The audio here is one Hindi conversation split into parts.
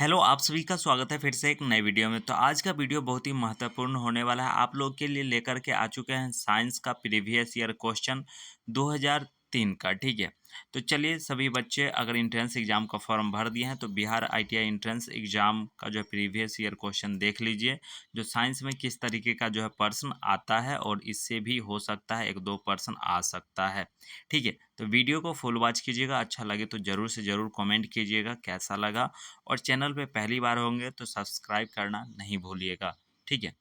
हेलो, आप सभी का स्वागत है फिर से एक नए वीडियो में। तो आज का वीडियो बहुत ही महत्वपूर्ण होने वाला है। आप लोग के लिए लेकर के आ चुके हैं साइंस का प्रीवियस ईयर क्वेश्चन 2003 का, ठीक है। तो चलिए, सभी बच्चे अगर एंट्रेंस एग्जाम का फॉर्म भर दिए हैं तो बिहार आईटीआई एंट्रेंस एग्जाम का जो है प्रीवियस ईयर क्वेश्चन देख लीजिए, जो साइंस में किस तरीके का जो है प्रश्न आता है और इससे भी हो सकता है 1-2 प्रश्न आ सकता है, ठीक है। तो वीडियो को फुल वॉच कीजिएगा, अच्छा लगे तो ज़रूर से ज़रूर कमेंट कीजिएगा कैसा लगा, और चैनल पे पहली बार होंगे तो सब्सक्राइब करना नहीं भूलिएगा, ठीक है।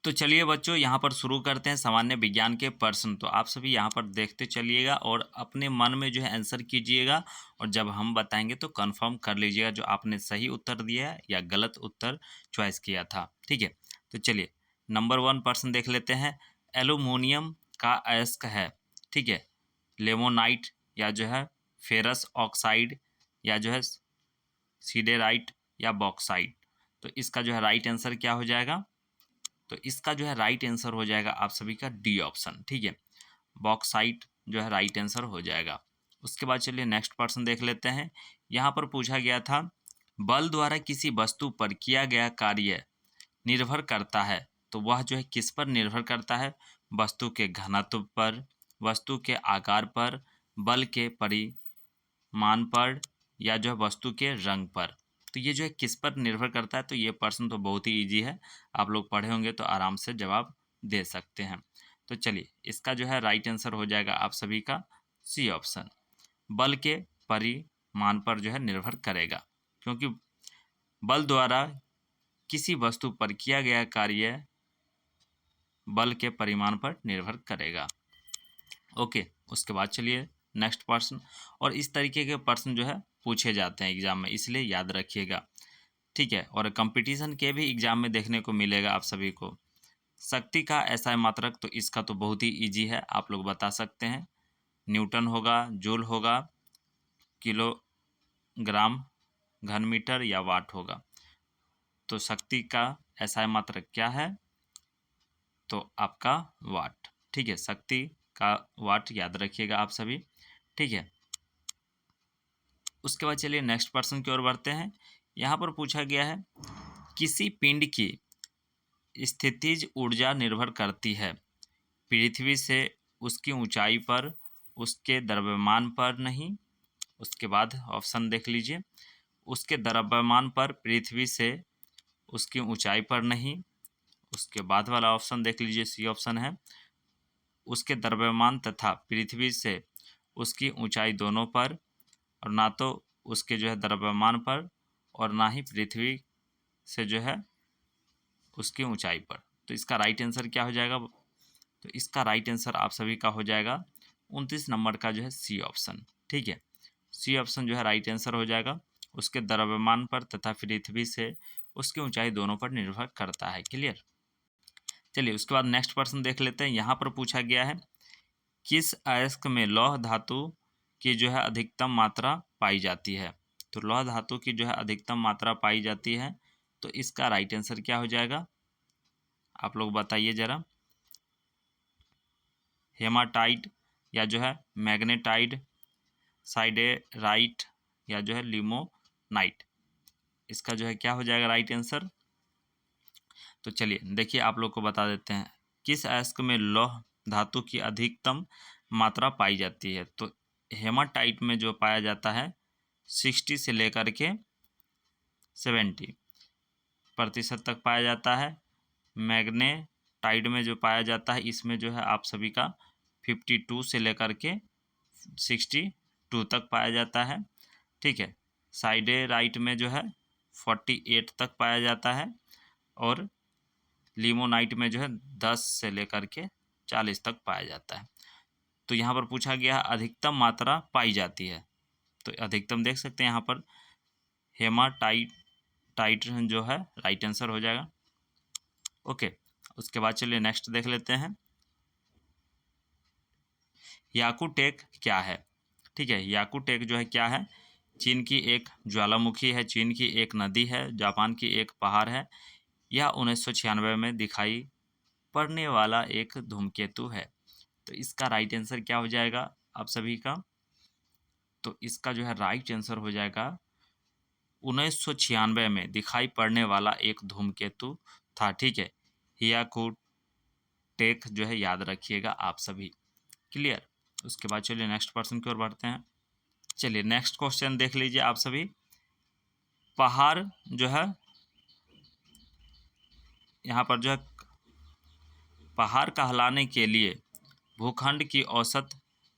तो चलिए बच्चों, यहाँ पर शुरू करते हैं सामान्य विज्ञान के प्रश्न। तो आप सभी यहाँ पर देखते चलिएगा और अपने मन में जो है आंसर कीजिएगा, और जब हम बताएंगे तो कंफर्म कर लीजिएगा जो आपने सही उत्तर दिया है या गलत उत्तर चॉइस किया था, ठीक है। तो चलिए, नंबर 1 प्रश्न देख लेते हैं। एल्यूमिनियम का अयस्क है, ठीक है, लेमोनाइट या जो है फेरस ऑक्साइड या जो है सीडेराइट या बॉक्साइट। तो इसका जो है राइट आंसर क्या हो जाएगा? तो इसका जो है राइट आंसर हो जाएगा आप सभी का डी ऑप्शन, ठीक है, बॉक्साइट जो है राइट आंसर हो जाएगा। उसके बाद चलिए नेक्स्ट प्रश्न देख लेते हैं। यहाँ पर पूछा गया था, बल द्वारा किसी वस्तु पर किया गया कार्य निर्भर करता है, तो वह जो है किस पर निर्भर करता है? वस्तु के घनत्व पर, वस्तु के आकार पर, बल के परिमाण पर, या जो है वस्तु के रंग पर। तो ये जो है किस पर निर्भर करता है? तो ये प्रश्न तो बहुत ही इजी है, आप लोग पढ़े होंगे तो आराम से जवाब दे सकते हैं। तो चलिए, इसका जो है राइट आंसर हो जाएगा आप सभी का सी ऑप्शन, बल के परिमाण पर जो है निर्भर करेगा, क्योंकि बल द्वारा किसी वस्तु पर किया गया कार्य बल के परिमाण पर निर्भर करेगा। ओके, उसके बाद चलिए नेक्स्ट प्रश्न। और इस तरीके के प्रश्न जो है पूछे जाते हैं एग्जाम में, इसलिए याद रखिएगा, ठीक है। और कंपटीशन के भी एग्जाम में देखने को मिलेगा आप सभी को। शक्ति का ऐसा मात्रक, तो इसका तो बहुत ही इजी है, आप लोग बता सकते हैं। न्यूटन होगा, जूल होगा, किलोग्राम घन मीटर या वाट होगा। तो शक्ति का ऐसा मात्रक क्या है? तो आपका वाट, ठीक है, शक्ति का वाट याद रखिएगा आप सभी, ठीक है। उसके बाद चलिए नेक्स्ट प्रश्न की ओर बढ़ते हैं। यहाँ पर पूछा गया है, किसी पिंड की स्थितिज ऊर्जा निर्भर करती है पृथ्वी से उसकी ऊंचाई पर, उसके द्रव्यमान पर नहीं। उसके बाद ऑप्शन देख लीजिए, उसके द्रव्यमान पर, पृथ्वी से उसकी ऊंचाई पर नहीं। उसके बाद वाला ऑप्शन देख लीजिए, सी ऑप्शन है, उसके द्रव्यमान तथा पृथ्वी से उसकी ऊंचाई दोनों पर, और ना तो उसके जो है द्रव्यमान पर और ना ही पृथ्वी से जो है उसकी ऊंचाई पर। तो इसका राइट आंसर क्या हो जाएगा? तो इसका राइट आंसर आप सभी का हो जाएगा 29 नंबर का जो है सी ऑप्शन, ठीक है। सी ऑप्शन जो है राइट आंसर हो जाएगा, उसके द्रव्यमान पर तथा पृथ्वी से उसकी ऊंचाई दोनों पर निर्भर करता है। क्लियर? चलिए, उसके बाद नेक्स्ट प्रश्न देख लेते हैं। यहाँ पर पूछा गया है, किस अयस्क में लौह धातु की जो है अधिकतम मात्रा पाई जाती है? तो लौह धातु की जो है अधिकतम मात्रा पाई जाती है, तो इसका राइट आंसर क्या हो जाएगा? आप लोग बताइए जरा। हेमाटाइट या जो है मैग्नेटाइट, साइडेराइट या जो है लिमोनाइट। इसका जो है क्या हो जाएगा राइट आंसर? तो चलिए देखिए, आप लोग को बता देते हैं, किस अयस्क में लौह धातु की अधिकतम मात्रा पाई जाती है? तो हेमाटाइट में जो पाया जाता है 60 से लेकर के 70% तक पाया जाता है। मैग्नेटाइट में जो पाया जाता है, इसमें जो है आप सभी का 52 से लेकर के 62 तक पाया जाता है, ठीक है। साइडेराइट में जो है 48 तक पाया जाता है, और लिमोनाइट में जो है 10 से लेकर के 40 तक पाया जाता है। तो यहाँ पर पूछा गया अधिकतम मात्रा पाई जाती है, तो अधिकतम देख सकते हैं यहाँ पर हेमाटाइट जो है राइट आंसर हो जाएगा। ओके, उसके बाद चलिए नेक्स्ट देख लेते हैं। याकुटेक क्या है? ठीक है, याकुटेक जो है क्या है? चीन की एक ज्वालामुखी है, चीन की एक नदी है, जापान की एक पहाड़ है, यह 1996 में दिखाई पड़ने वाला एक धूमकेतु है। तो इसका राइट आंसर क्या हो जाएगा आप सभी का? तो इसका जो है राइट आंसर हो जाएगा 1996 में दिखाई पड़ने वाला एक धूमकेतु था, ठीक है। हियाकुटेक जो है याद रखिएगा आप सभी। क्लियर। उसके बाद चलिए नेक्स्ट पर्सन की ओर बढ़ते हैं। चलिए नेक्स्ट क्वेश्चन देख लीजिए आप सभी। पहाड़ जो है यहाँ पर जो है पहाड़ कहलाने के लिए भूखंड की औसत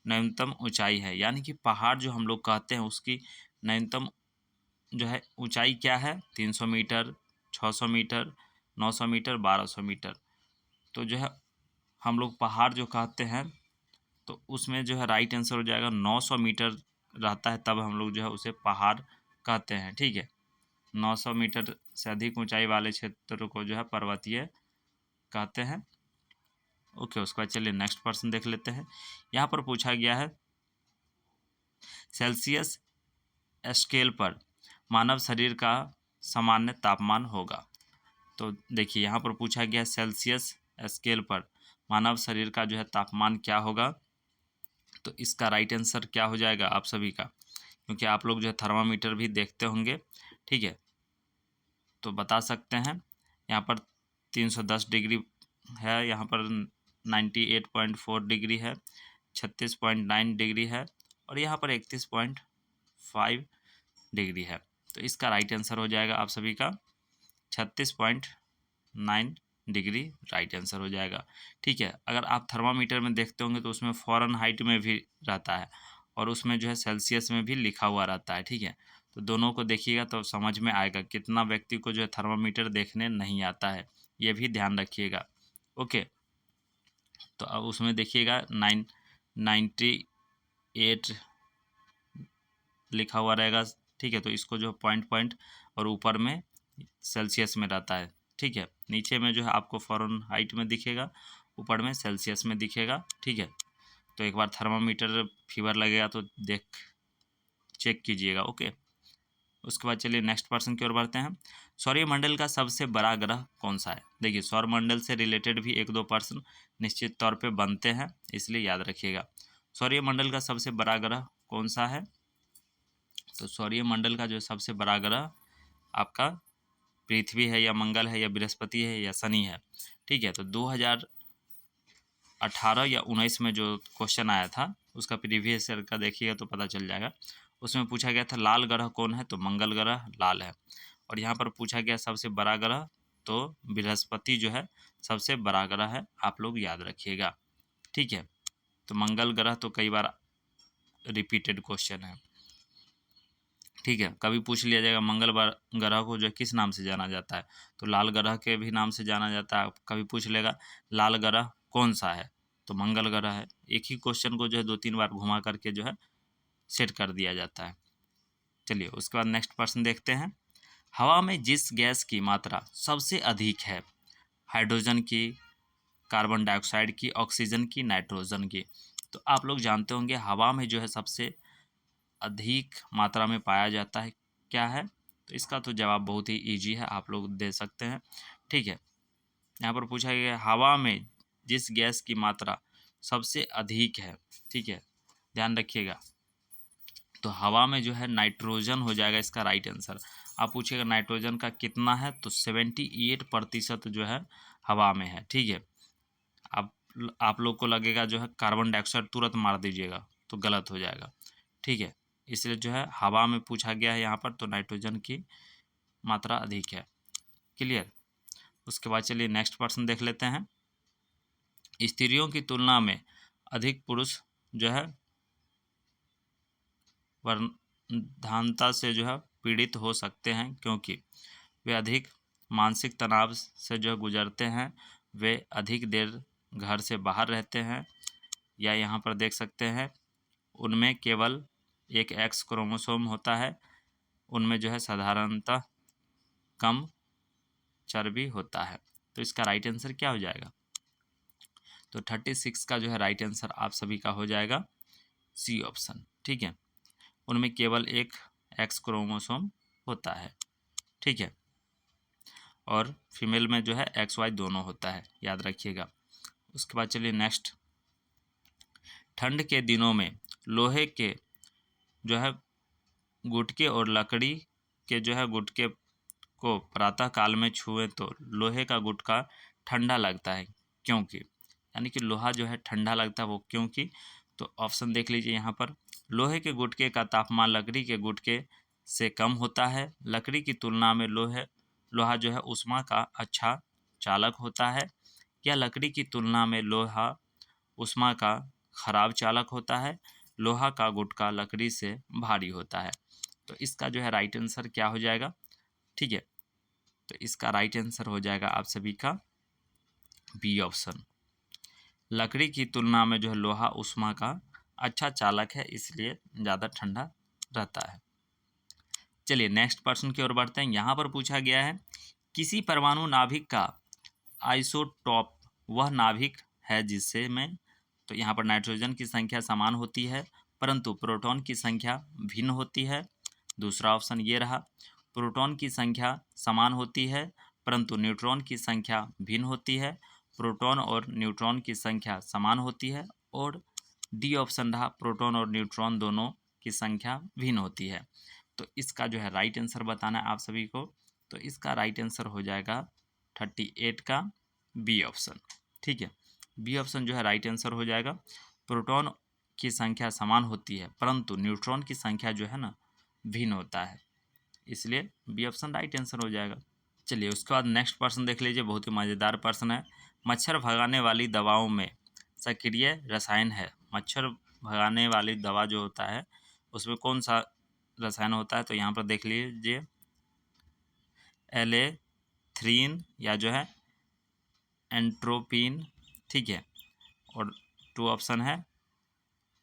न्यूनतम ऊंचाई है, यानी कि पहाड़ जो हम लोग कहते हैं उसकी न्यूनतम जो है ऊंचाई क्या है, 300 मीटर, 600 मीटर, 900 मीटर, 1200 मीटर। तो जो है हम लोग पहाड़ जो कहते हैं तो उसमें जो है राइट आंसर हो जाएगा 900 मीटर रहता है, तब हम लोग जो है उसे पहाड़ कहते हैं, ठीक है। 900 मीटर से अधिक ऊंचाई वाले क्षेत्र को जो है पर्वतीय कहते हैं। ओके, उसके बाद चलिए नेक्स्ट पर्सन देख लेते हैं। यहाँ पर पूछा गया है सेल्सियस स्केल पर मानव शरीर का सामान्य तापमान होगा। तो देखिए यहाँ पर पूछा गया सेल्सियस स्केल पर मानव शरीर का जो है तापमान क्या होगा। तो इसका राइट आंसर क्या हो जाएगा आप सभी का, क्योंकि आप लोग जो है थर्मामीटर भी देखते होंगे, ठीक है, तो बता सकते हैं। यहाँ पर 310 डिग्री है, यहाँ पर 98.4 डिग्री है, 36.9 डिग्री है और यहाँ पर 31.5 डिग्री है। तो इसका राइट आंसर हो जाएगा आप सभी का 36.9 डिग्री राइट आंसर हो जाएगा, ठीक है। अगर आप थर्मामीटर में देखते होंगे तो उसमें फ़ारेनहाइट में भी रहता है और उसमें जो है सेल्सियस में भी लिखा हुआ रहता है, ठीक है। तो दोनों को देखिएगा तो समझ में आएगा। कितना व्यक्ति को जो है थर्मामीटर देखने नहीं आता है, ये भी ध्यान रखिएगा। ओके, तो अब उसमें देखिएगा 98 लिखा हुआ रहेगा, ठीक है। तो इसको जो पॉइंट पॉइंट और ऊपर में सेल्सियस में रहता है, ठीक है। नीचे में जो है आपको फ़ारेनहाइट में दिखेगा, ऊपर में सेल्सियस में दिखेगा, ठीक है। तो एक बार थर्मामीटर फीवर लगेगा तो देख चेक कीजिएगा। ओके, उसके बाद चलिए नेक्स्ट पर्सन की ओर बढ़ते हैं। सौरमंडल का सबसे बड़ा ग्रह कौन सा है। देखिए सौरमंडल से रिलेटेड भी एक दो प्रश्न निश्चित तौर पे बनते हैं, इसलिए याद रखिएगा। सौरमंडल का सबसे बड़ा ग्रह कौन सा है। तो सौरमंडल का जो सबसे बड़ा ग्रह आपका पृथ्वी है या मंगल है या बृहस्पति है या शनि है, ठीक है। तो 2018 या 19 में जो क्वेश्चन आया था उसका प्रीवियस ईयर का देखिएगा तो पता चल जाएगा। उसमें पूछा गया था लाल ग्रह कौन है, तो मंगल ग्रह लाल है। और यहाँ पर पूछा गया सबसे बड़ा ग्रह, तो बृहस्पति जो है सबसे बड़ा ग्रह है, आप लोग याद रखिएगा, ठीक है। तो मंगल ग्रह तो कई बार रिपीटेड क्वेश्चन है, ठीक है। कभी पूछ लिया जाएगा मंगल ग्रह को जो है किस नाम से जाना जाता है, तो लाल ग्रह के भी नाम से जाना जाता है। कभी पूछ लेगा लाल ग्रह कौन सा है, तो मंगल ग्रह है। एक ही क्वेश्चन को जो है 2-3 बार घुमा करके जो है सेट कर दिया जाता है। चलिए उसके बाद नेक्स्ट प्रश्न देखते हैं। हवा में जिस गैस की मात्रा सबसे अधिक है, हाइड्रोजन की, कार्बन डाइऑक्साइड की, ऑक्सीजन की, नाइट्रोजन की। तो आप लोग जानते होंगे हवा में जो है सबसे अधिक मात्रा में पाया जाता है क्या है। तो इसका तो जवाब बहुत ही इजी है, आप लोग दे सकते हैं, ठीक है। यहाँ पर पूछा गया हवा में जिस गैस की मात्रा सबसे अधिक है, ठीक है, ध्यान रखिएगा। तो हवा में जो है नाइट्रोजन हो जाएगा इसका राइट आंसर। आप पूछिएगा नाइट्रोजन का कितना है, तो 78% जो है हवा में है, ठीक है। आप लोग को लगेगा जो है कार्बन डाइऑक्साइड तुरंत मार दीजिएगा तो गलत हो जाएगा, ठीक है। इसलिए जो है हवा में पूछा गया है यहाँ पर, तो नाइट्रोजन की मात्रा अधिक है। क्लियर। उसके बाद चलिए नेक्स्ट प्रश्न देख लेते हैं। स्त्रियों की तुलना में अधिक पुरुष जो है वर्धानता से जो है पीड़ित हो सकते हैं, क्योंकि वे अधिक मानसिक तनाव से जो गुजरते हैं, वे अधिक देर घर से बाहर रहते हैं, या यहाँ पर देख सकते हैं उनमें केवल एक एक्स क्रोमोसोम होता है, उनमें जो है साधारणतः कम चर्बी होता है। तो इसका राइट आंसर क्या हो जाएगा, तो 36 का जो है राइट आंसर आप सभी का हो जाएगा सी ऑप्शन, ठीक है। उनमें केवल एक एक्स क्रोमोसोम होता है, ठीक है, और फीमेल में जो है एक्स वाई दोनों होता है, याद रखिएगा। उसके बाद चलिए नेक्स्ट। ठंड के दिनों में लोहे के जो है गुटके और लकड़ी के जो है गुटके को प्रातः काल में छुए तो लोहे का गुटका ठंडा लगता है, क्योंकि, यानी कि लोहा जो है ठंडा लगता है वो क्योंकि। तो ऑप्शन देख लीजिए यहाँ पर, लोहे के गुटके का तापमान लकड़ी के गुटके से कम होता है, लकड़ी की तुलना में लोहा जो है ऊष्मा का अच्छा चालक होता है, या लकड़ी की तुलना में लोहा ऊष्मा का खराब चालक होता है, लोहा का गुटका लकड़ी से भारी होता है। तो इसका जो है राइट आंसर क्या हो जाएगा, ठीक है। तो इसका राइट आंसर हो जाएगा आप सभी का बी ऑप्शन। लकड़ी की तुलना में जो है लोहा ऊष्मा का अच्छा चालक है, इसलिए ज़्यादा ठंडा रहता है। चलिए नेक्स्ट प्रश्न की ओर बढ़ते हैं। यहाँ पर पूछा गया है, किसी परमाणु नाभिक का आइसोटॉप वह नाभिक है जिससे में, तो यहाँ पर नाइट्रोजन की संख्या समान होती है परंतु प्रोटॉन की संख्या भिन्न होती है। दूसरा ऑप्शन ये रहा, प्रोटॉन की संख्या समान होती है परंतु न्यूट्रॉन की संख्या भिन्न होती है, प्रोटॉन और न्यूट्रॉन की संख्या समान होती है, और डी ऑप्शन रहा, प्रोटॉन और न्यूट्रॉन दोनों की संख्या भिन्न होती है। तो इसका जो है राइट आंसर बताना है आप सभी को। तो इसका राइट आंसर हो जाएगा 38 का बी ऑप्शन, ठीक है। बी ऑप्शन जो है राइट आंसर हो जाएगा। प्रोटॉन की संख्या समान होती है परंतु न्यूट्रॉन की संख्या जो है ना भिन्न होता है, इसलिए बी ऑप्शन राइट आंसर हो जाएगा। चलिए उसके बाद नेक्स्ट प्रश्न देख लीजिए, बहुत ही मज़ेदार प्रश्न है। मच्छर भगाने वाली दवाओं में सक्रिय रसायन है, मच्छर भगाने वाली दवा जो होता है उसमें कौन सा रसायन होता है, तो यहाँ पर देख लीजिए एलेथ्रीन या जो है एंट्रोपिन, ठीक है। और टू ऑप्शन है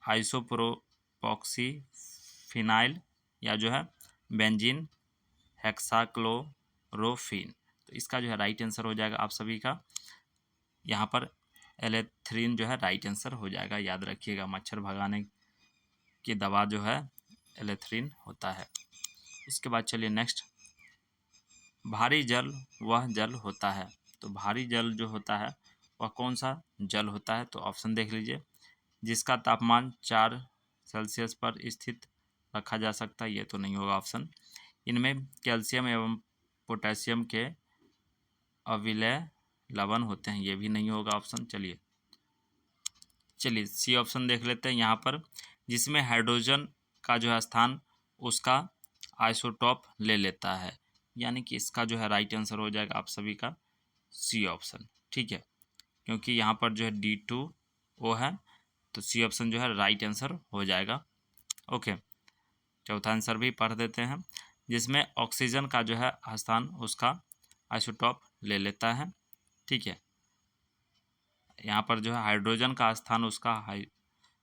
आइसोप्रोपॉक्सीफिनाइल या जो है बेंजीन हेक्साक्लोरोफिन। तो इसका जो है राइट आंसर हो जाएगा आप सभी का यहाँ पर एलेथ्रीन जो है राइट आंसर हो जाएगा। याद रखिएगा मच्छर भगाने की दवा जो है एलेथ्रीन होता है। इसके बाद चलिए नेक्स्ट, भारी जल वह जल होता है, तो भारी जल जो होता है वह कौन सा जल होता है, तो ऑप्शन देख लीजिए, जिसका तापमान 4 सेल्सियस पर स्थित रखा जा सकता है, ये तो नहीं होगा ऑप्शन। इनमें कैल्शियम एवं पोटेशियम के अविलय लवण होते हैं, ये भी नहीं होगा ऑप्शन। चलिए सी ऑप्शन देख लेते हैं यहाँ पर, जिसमें हाइड्रोजन का जो है स्थान उसका आइसोटॉप ले लेता है, यानी कि इसका जो है राइट आंसर हो जाएगा आप सभी का सी ऑप्शन, ठीक है। क्योंकि यहाँ पर जो है D2O है, तो सी ऑप्शन जो है राइट आंसर हो जाएगा। ओके, चौथा आंसर भी पढ़ देते हैं, जिसमें ऑक्सीजन का जो है स्थान उसका आइसोटॉप ले लेता है, ठीक है। यहाँ पर जो है हाइड्रोजन का स्थान उसका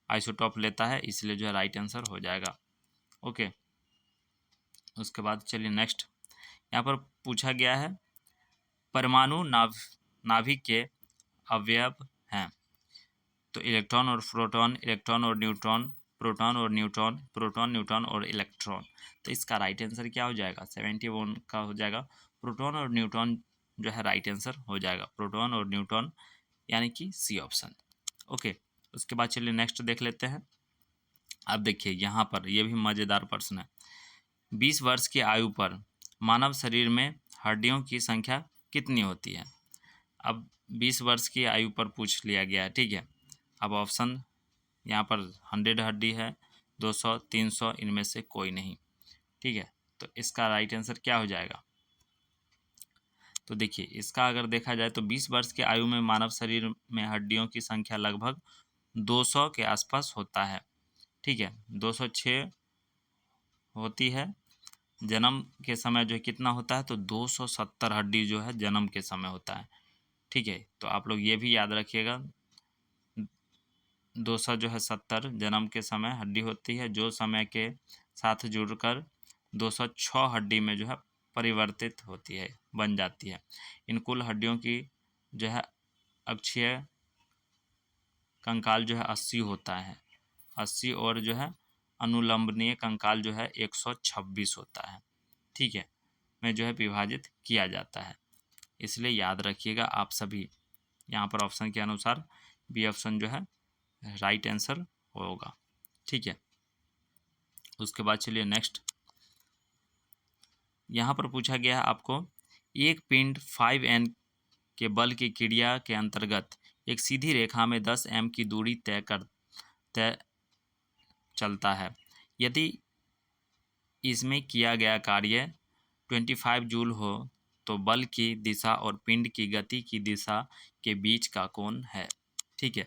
आइसोटॉप लेता है, इसलिए जो है राइट आंसर हो जाएगा। ओके, उसके बाद चलिए नेक्स्ट, यहाँ पर पूछा गया है, परमाणु नाभिक के अवयव हैं, तो इलेक्ट्रॉन और प्रोटॉन, इलेक्ट्रॉन और न्यूट्रॉन, प्रोटॉन और न्यूट्रॉन, प्रोटॉन न्यूट्रॉन और इलेक्ट्रॉन। तो इसका राइट आंसर क्या हो जाएगा, 71 का हो जाएगा। प्रोटॉन और न्यूट्रॉन जो है राइट आंसर हो जाएगा, प्रोटॉन और न्यूट्रॉन, यानी कि सी ऑप्शन। ओके, उसके बाद चलिए नेक्स्ट देख लेते हैं। अब देखिए यहाँ पर यह भी मज़ेदार प्रश्न है, 20 वर्ष की आयु पर मानव शरीर में हड्डियों की संख्या कितनी होती है। अब 20 वर्ष की आयु पर पूछ लिया गया है, ठीक है। अब ऑप्शन यहाँ पर 100 हड्डी है, 200, 300, इनमें से कोई नहीं, ठीक है। तो इसका राइट आंसर क्या हो जाएगा, तो देखिए इसका अगर देखा जाए तो 20 वर्ष की आयु में मानव शरीर में हड्डियों की संख्या लगभग 200 के आसपास होता है, ठीक है। 206 होती है, जन्म के समय जो है कितना होता है, तो 270 हड्डी जो है जन्म के समय होता है, ठीक है। तो आप लोग ये भी याद रखिएगा, 200 जो है 70 जन्म के समय हड्डी होती है, जो समय के साथ जुड़कर 206 हड्डी में जो है परिवर्तित होती है, बन जाती है। इन कुल हड्डियों की जो है अक्षीय कंकाल जो है 80 होता है, 80, और जो है अनुलंबनीय कंकाल जो है 126 होता है, ठीक है, में जो है विभाजित किया जाता है। इसलिए याद रखिएगा आप सभी, यहाँ पर ऑप्शन के अनुसार बी ऑप्शन जो है राइट आंसर होगा, ठीक है। उसके बाद चलिए नेक्स्ट, यहाँ पर पूछा गया है आपको, एक पिंड 5n के बल की क्रिया के अंतर्गत एक सीधी रेखा में 10 m की दूरी तय चलता है। यदि इसमें किया गया कार्य 25 जूल हो तो बल की दिशा और पिंड की गति की दिशा के बीच का कोण है। ठीक है,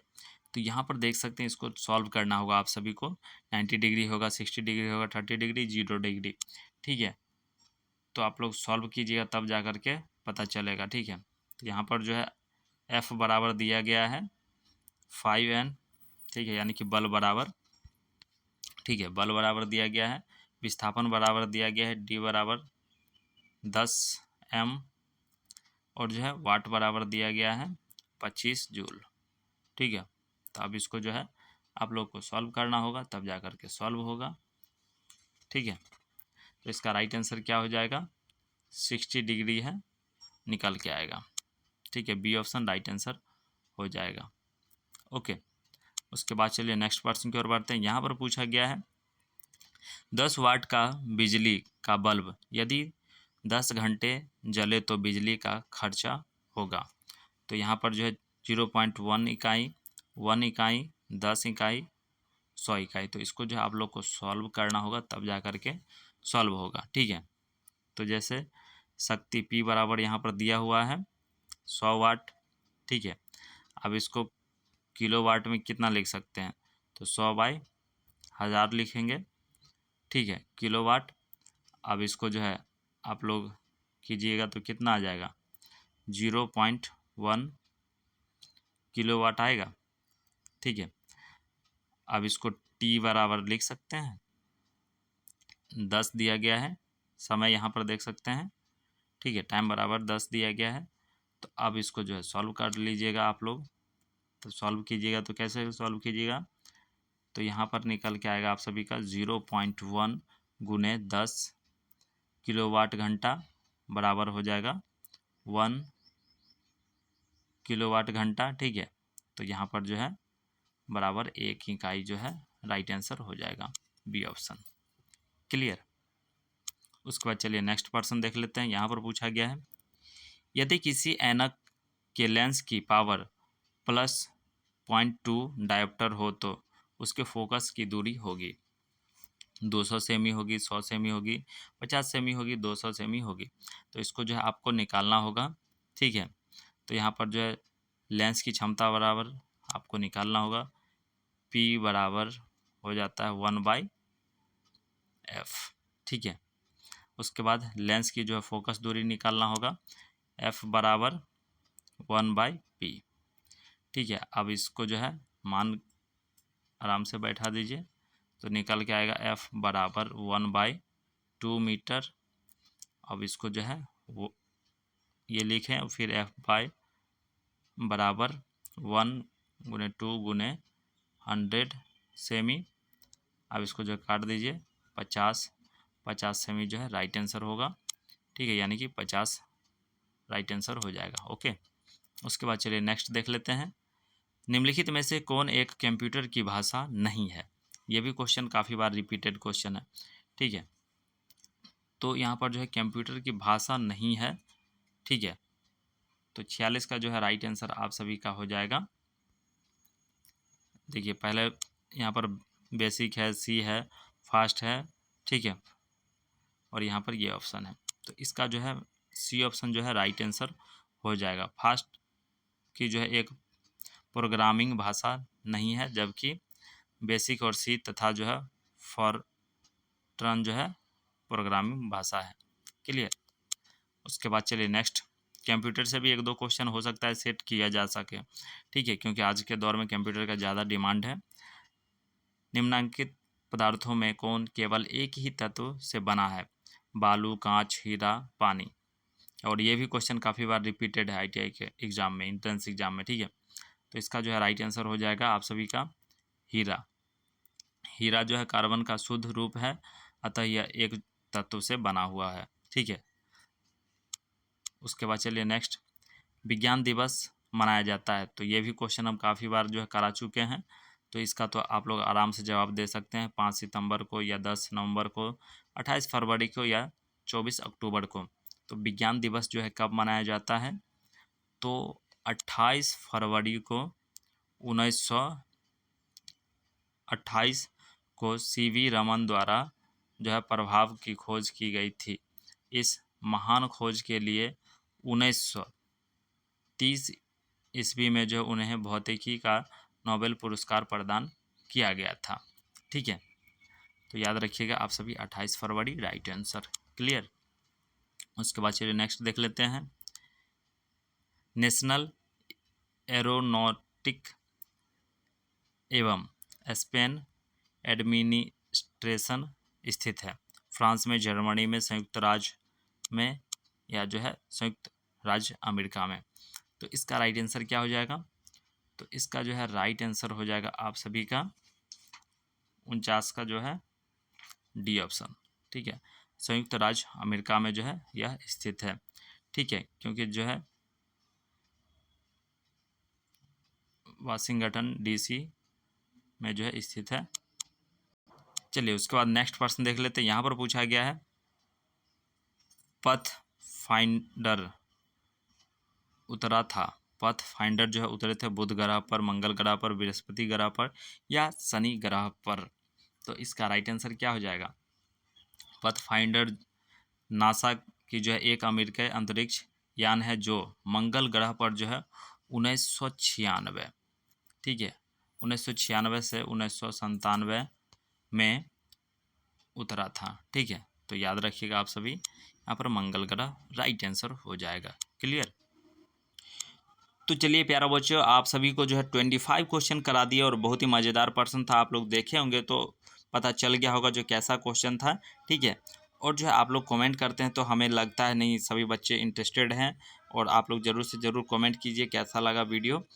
तो यहाँ पर देख सकते हैं, इसको सॉल्व करना होगा आप सभी को। 90 डिग्री होगा, 60 डिग्री होगा, 30 डिग्री, 0 डिग्री। ठीक है, तो आप लोग सॉल्व कीजिएगा तब जा कर के पता चलेगा। ठीक है, तो यहाँ पर जो है F बराबर दिया गया है 5n। ठीक है, यानी कि बल बराबर, ठीक है, बल बराबर दिया गया है, विस्थापन बराबर दिया गया है D बराबर 10 m, और जो है वाट बराबर दिया गया है 25 जूल। ठीक है, तो अब इसको जो है आप लोग को सॉल्व करना होगा तब जा कर के सॉल्व होगा। ठीक है, तो इसका राइट आंसर क्या हो जाएगा, 60 डिग्री है, निकल के आएगा। ठीक है, बी ऑप्शन राइट आंसर हो जाएगा। ओके, उसके बाद चलिए नेक्स्ट प्रश्न की ओर बढ़ते हैं। यहाँ पर पूछा गया है 10 वाट का बिजली का बल्ब यदि 10 घंटे जले तो बिजली का खर्चा होगा। तो यहाँ पर जो है 0.1 इकाई, 1 इकाई, 10 इकाई, 100 इकाई। तो इसको जो है आप लोग को सॉल्व करना होगा तब जा कर के सॉल्व होगा। ठीक है, तो जैसे शक्ति P बराबर यहाँ पर दिया हुआ है 100 वाट। ठीक है, अब इसको किलो वाट में कितना लिख सकते हैं, तो 100/1000 लिखेंगे। ठीक है, किलो वाट। अब इसको जो है आप लोग कीजिएगा तो कितना आ जाएगा, 0.1 किलो वाट आएगा। ठीक है, अब इसको T बराबर लिख सकते हैं, 10 दिया गया है, समय यहाँ पर देख सकते हैं। ठीक है, टाइम बराबर 10 दिया गया है। तो अब इसको जो है सॉल्व कर लीजिएगा आप लोग। तो सॉल्व कीजिएगा तो कैसे सॉल्व कीजिएगा, तो यहाँ पर निकल के आएगा आप सभी का 0.1 गुने 10 किलोवाट घंटा बराबर हो जाएगा 1 किलोवाट घंटा। ठीक है, तो यहाँ पर जो है बराबर 1 इकाई जो है राइट आंसर हो जाएगा, बी ऑप्शन। क्लियर। उसके बाद चलिए नेक्स्ट प्रश्न देख लेते हैं। यहाँ पर पूछा गया है यदि किसी ऐनक के लेंस की पावर +0.2 डायोप्टर हो तो उसके फोकस की दूरी होगी 200 सेमी होगी, 100 सेमी होगी, 50 सेमी होगी, 200 सेमी होगी। तो इसको जो है आपको निकालना होगा। ठीक है, तो यहाँ पर जो है लेंस की क्षमता बराबर आपको निकालना होगा, P बराबर हो जाता है 1/f। ठीक है, उसके बाद लेंस की जो है फोकस दूरी निकालना होगा, F बराबर 1/p। ठीक है, अब इसको जो है मान आराम से बैठा दीजिए तो निकल के आएगा F बराबर 1/2 मीटर। अब इसको जो है वो ये लिखें, फिर F बराबर 1 गुने 2 गुने 100 सेमी। अब इसको जो काट दीजिए, 50 सेमी जो है राइट आंसर होगा। ठीक है, यानी कि 50 राइट आंसर हो जाएगा। ओके, उसके बाद चलिए नेक्स्ट देख लेते हैं। निम्नलिखित में से कौन एक कंप्यूटर की भाषा नहीं है। ये भी क्वेश्चन काफ़ी बार रिपीटेड क्वेश्चन है। ठीक है, तो यहाँ पर जो है कंप्यूटर की भाषा नहीं है। ठीक है, तो 46 का जो है राइट आंसर आप सभी का हो जाएगा। देखिए पहले यहाँ पर बेसिक है, सी है, फास्ट है। ठीक है, और यहाँ पर ये ऑप्शन है, तो इसका जो है सी ऑप्शन जो है राइट आंसर हो जाएगा। फास्ट की जो है एक प्रोग्रामिंग भाषा नहीं है, जबकि बेसिक और सी तथा जो है फॉरट्रन जो है प्रोग्रामिंग भाषा है। क्लियर। उसके बाद चलिए नेक्स्ट, कंप्यूटर से भी 1-2 क्वेश्चन हो सकता है सेट किया जा सके। ठीक है, क्योंकि आज के दौर में कंप्यूटर का ज़्यादा डिमांड है। निम्नलिखित पदार्थों में कौन केवल एक ही तत्व से बना है, बालू, कांच, हीरा, पानी। और ये भी क्वेश्चन काफ़ी बार रिपीटेड है ITI के एग्जाम में, एंट्रेंस एग्जाम में। ठीक है, तो इसका जो है राइट आंसर हो जाएगा आप सभी का हीरा। हीरा जो है कार्बन का शुद्ध रूप है, अतः यह एक तत्व से बना हुआ है। ठीक है, उसके बाद चलिए नेक्स्ट, विज्ञान दिवस मनाया जाता है। तो ये भी क्वेश्चन हम काफ़ी बार जो है करा चुके हैं, तो इसका तो आप लोग आराम से जवाब दे सकते हैं, 5 सितंबर को या 10 नवंबर को, 28 फरवरी को या 24 अक्टूबर को। तो विज्ञान दिवस जो है कब मनाया जाता है? तो 28 फरवरी को 1928 को सीवी रमन द्वारा जो है प्रभाव की खोज की गई थी। इस महान खोज के लिए 1930 ईस्वी में जो उन्हें भौतिकी का नोबेल पुरस्कार प्रदान किया गया था। ठीक है, तो याद रखिएगा आप सभी 28 फरवरी राइट आंसर। क्लियर। उसके बाद चलिए नेक्स्ट देख लेते हैं। नेशनल एरोनॉटिक एवं स्पेन एडमिनिस्ट्रेशन स्थित है। फ्रांस में, जर्मनी में, संयुक्त राज्य में या जो है संयुक्त राज्य अमेरिका में। तो इसका राइट आंसर क्या हो जाएगा? तो इसका जो है राइट आंसर हो जाएगा आप सभी का 49 का जो है डी ऑप्शन। ठीक है, संयुक्त राज्य अमेरिका में जो है यह स्थित है। ठीक है, क्योंकि जो है वाशिंगटन डीसी में जो है स्थित है। चलिए उसके बाद नेक्स्ट प्रश्न देख लेते हैं। यहाँ पर पूछा गया है पथ फाइंडर उतरा था। पथ फाइंडर जो है उतरे थे बुध ग्रह पर, मंगल ग्रह पर, बृहस्पति ग्रह पर या शनि ग्रह पर। तो इसका राइट आंसर क्या हो जाएगा? पथ फाइंडर नासा की जो है एक अमेरिकी अंतरिक्ष यान है जो मंगल ग्रह पर जो है 1996, ठीक है, 1996 से 1997 में उतरा था। ठीक है, तो याद रखिएगा आप सभी, यहाँ पर मंगल ग्रह राइट आंसर हो जाएगा। क्लियर। तो चलिए प्यारा बच्चों, आप सभी को जो है 25 क्वेश्चन करा दिए और बहुत ही मज़ेदार प्रश्न था। आप लोग देखे होंगे तो पता चल गया होगा जो कैसा क्वेश्चन था। ठीक है, और जो है आप लोग कमेंट करते हैं तो हमें लगता है नहीं सभी बच्चे इंटरेस्टेड हैं। और आप लोग ज़रूर से ज़रूर कमेंट कीजिए कैसा लगा वीडियो,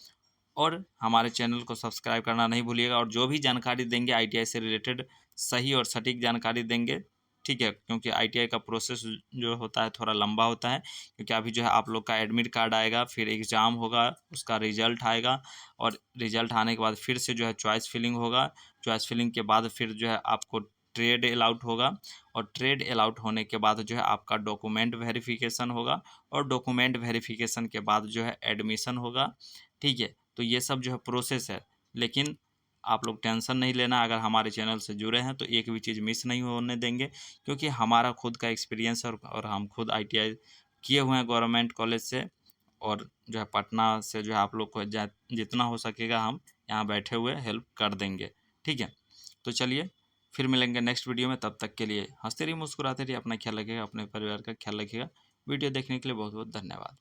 और हमारे चैनल को सब्सक्राइब करना नहीं भूलिएगा। और जो भी जानकारी देंगे आईटीआई से रिलेटेड सही और सटीक जानकारी देंगे। ठीक है, क्योंकि आईटीआई का प्रोसेस जो होता है थोड़ा लंबा होता है, क्योंकि अभी जो है आप लोग का एडमिट कार्ड आएगा, फिर एग्ज़ाम होगा, उसका रिजल्ट आएगा, और रिजल्ट आने के बाद फिर से जो है चॉइस फिलिंग होगा। चॉइस फिलिंग के बाद फिर जो है आपको ट्रेड अलाउट होगा, और ट्रेड अलाउट होने के बाद जो है आपका डॉक्यूमेंट वेरिफिकेशन होगा, और डॉक्यूमेंट वेरिफिकेशन के बाद जो है एडमिशन होगा। ठीक है, तो ये सब जो है प्रोसेस है। लेकिन आप लोग टेंशन नहीं लेना, अगर हमारे चैनल से जुड़े हैं तो एक भी चीज़ मिस नहीं होने देंगे, क्योंकि हमारा खुद का एक्सपीरियंस है और हम खुद आईटीआई किए हुए हैं गवर्नमेंट कॉलेज से, और जो है पटना से जो है आप लोग को जितना हो सकेगा हम यहाँ बैठे हुए हेल्प कर देंगे। ठीक है, तो चलिए फिर मिलेंगे नेक्स्ट वीडियो में। तब तक के लिए हंसते रहिए, मुस्कुराते रहिए, अपना ख्याल रखिएगा, अपने परिवार का ख्याल रखिएगा। वीडियो देखने के लिए बहुत बहुत धन्यवाद।